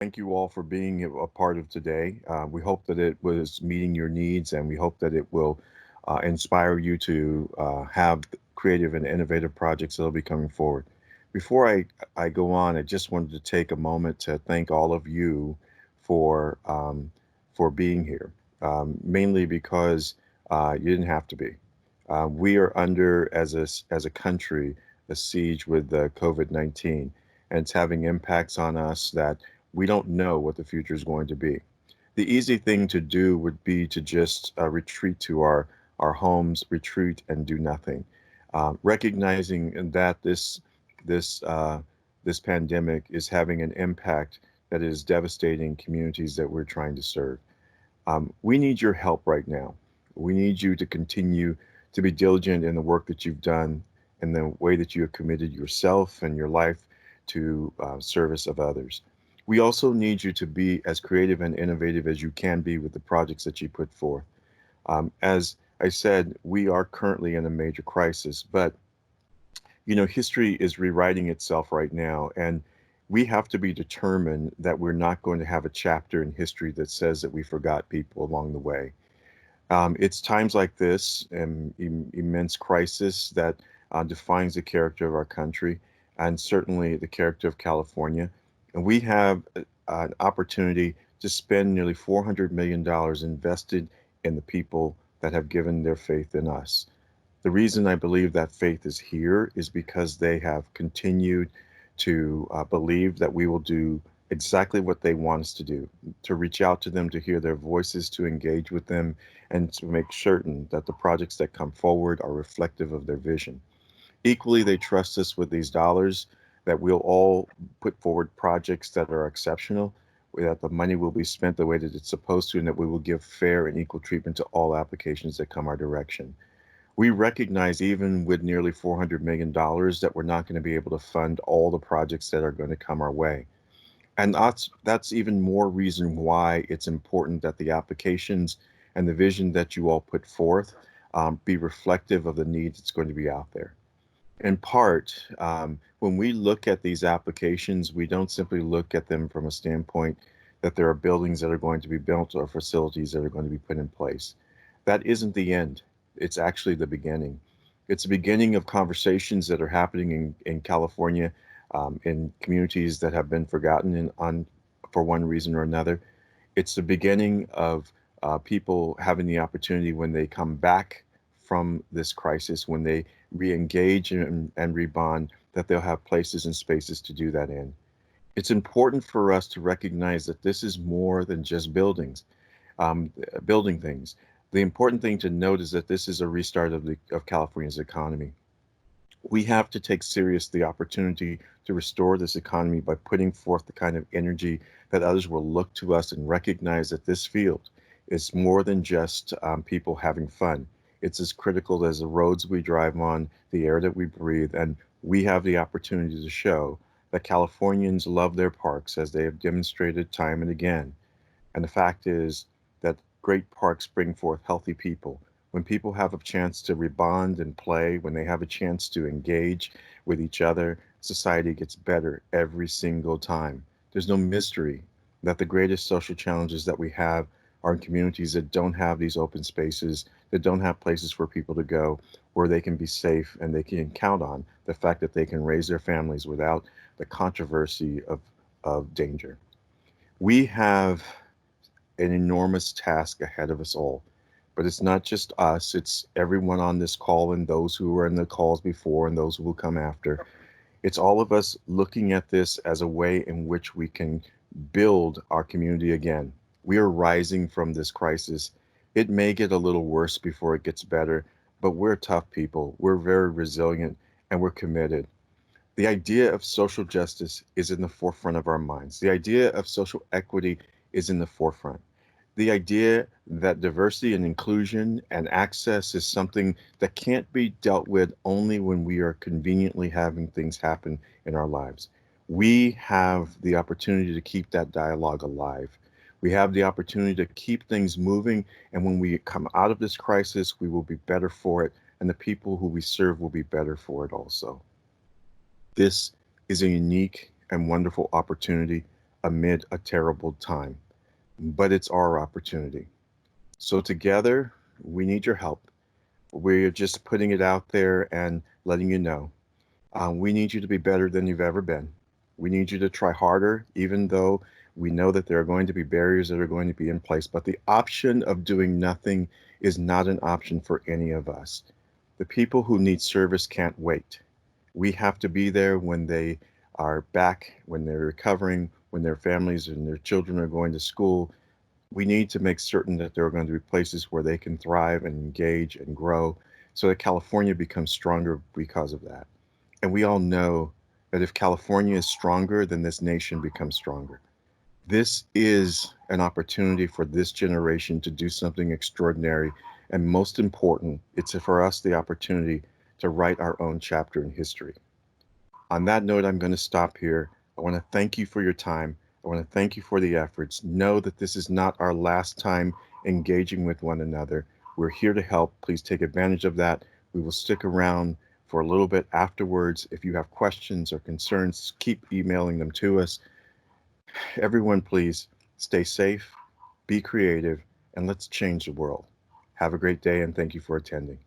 Thank you all for being a part of today. We hope that it was meeting your needs, and we hope that it will inspire you to have creative and innovative projects that will be coming forward. Before I go on, I just wanted to take a moment to thank all of you for for being here, mainly because you didn't have to be. We are under, as a country, a siege with COVID-19, and it's having impacts on us that we don't know what the future is going to be. The easy thing to do would be to just retreat to our homes, retreat and do nothing, recognizing that this this pandemic is having an impact that is devastating communities that we're trying to serve. We need your help right now. We need you to continue to be diligent in the work that you've done and the way that you have committed yourself and your life to service of others. We also need you to be as creative and innovative as you can be with the projects that you put forth. As I said, we are currently in a major crisis, but history is rewriting itself right now, and we have to be determined that we're not going to have a chapter in history that says that we forgot people along the way. It's times like this, immense crisis, that defines the character of our country and certainly the character of California. And we have an opportunity to spend nearly $400 million invested in the people that have given their faith in us. The reason I believe that faith is here is because they have continued to believe that we will do exactly what they want us to do, to reach out to them, to hear their voices, to engage with them, and to make certain that the projects that come forward are reflective of their vision. Equally, they trust us with these dollars, that we'll all put forward projects that are exceptional, that the money will be spent the way that it's supposed to, and that we will give fair and equal treatment to all applications that come our direction. We recognize, even with nearly $400 million, that we're not going to be able to fund all the projects that are going to come our way. And that's even more reason why it's important that the applications and the vision that you all put forth be reflective of the needs that's going to be out there. In part, when we look at these applications, we don't simply look at them from a standpoint that there are buildings that are going to be built or facilities that are going to be put in place. That isn't the end. It's actually the beginning. It's the beginning of conversations that are happening in California, in communities that have been forgotten for one reason or another. It's the beginning of people having the opportunity, when they come back from this crisis, when they re-engage and rebond, that they'll have places and spaces to do that in. It's important for us to recognize that this is more than just building things. The important thing to note is that this is a restart of California's economy. We have to take serious the opportunity to restore this economy by putting forth the kind of energy that others will look to us and recognize that this field is more than just people having fun. It's as critical as the roads we drive on, the air that we breathe, and we have the opportunity to show that Californians love their parks, as they have demonstrated time and again. And the fact is that great parks bring forth healthy people. When people have a chance to rebond and play, when they have a chance to engage with each other, society gets better every single time. There's no mystery that the greatest social challenges that we have are in communities that don't have these open spaces, that don't have places for people to go, where they can be safe and they can count on the fact that they can raise their families without the controversy of danger. We have an enormous task ahead of us all. But it's not just us, it's everyone on this call and those who were in the calls before and those who will come after. It's all of us looking at this as a way in which we can build our community again. We are rising from this crisis. It may get a little worse before it gets better, but we're tough people. We're very resilient and we're committed. The idea of social justice is in the forefront of our minds. The idea of social equity is in the forefront. The idea that diversity and inclusion and access is something that can't be dealt with only when we are conveniently having things happen in our lives. We have the opportunity to keep that dialogue alive. We have the opportunity to keep things moving. And when we come out of this crisis, we will be better for it. And the people who we serve will be better for it also. This is a unique and wonderful opportunity. amid a terrible time, but it's our opportunity. So together, we need your help. We're just putting it out there and letting you know. We need you to be better than you've ever been. We need you to try harder, even though we know that there are going to be barriers that are going to be in place. But the option of doing nothing is not an option for any of us. The people who need service can't wait. We have to be there when they are back, when they're recovering, when their families and their children are going to school. We need to make certain that there are going to be places where they can thrive and engage and grow so that California becomes stronger because of that. And we all know that if California is stronger, then this nation becomes stronger. This is an opportunity for this generation to do something extraordinary. And most important, it's for us the opportunity to write our own chapter in history. On that note, I'm going to stop here. I want to thank you for your time. I want to thank you for the efforts. Know that this is not our last time engaging with one another. We're here to help. Please take advantage of that. We will stick around for a little bit afterwards. If you have questions or concerns, keep emailing them to us. Everyone, please stay safe, be creative, and let's change the world. Have a great day, and thank you for attending.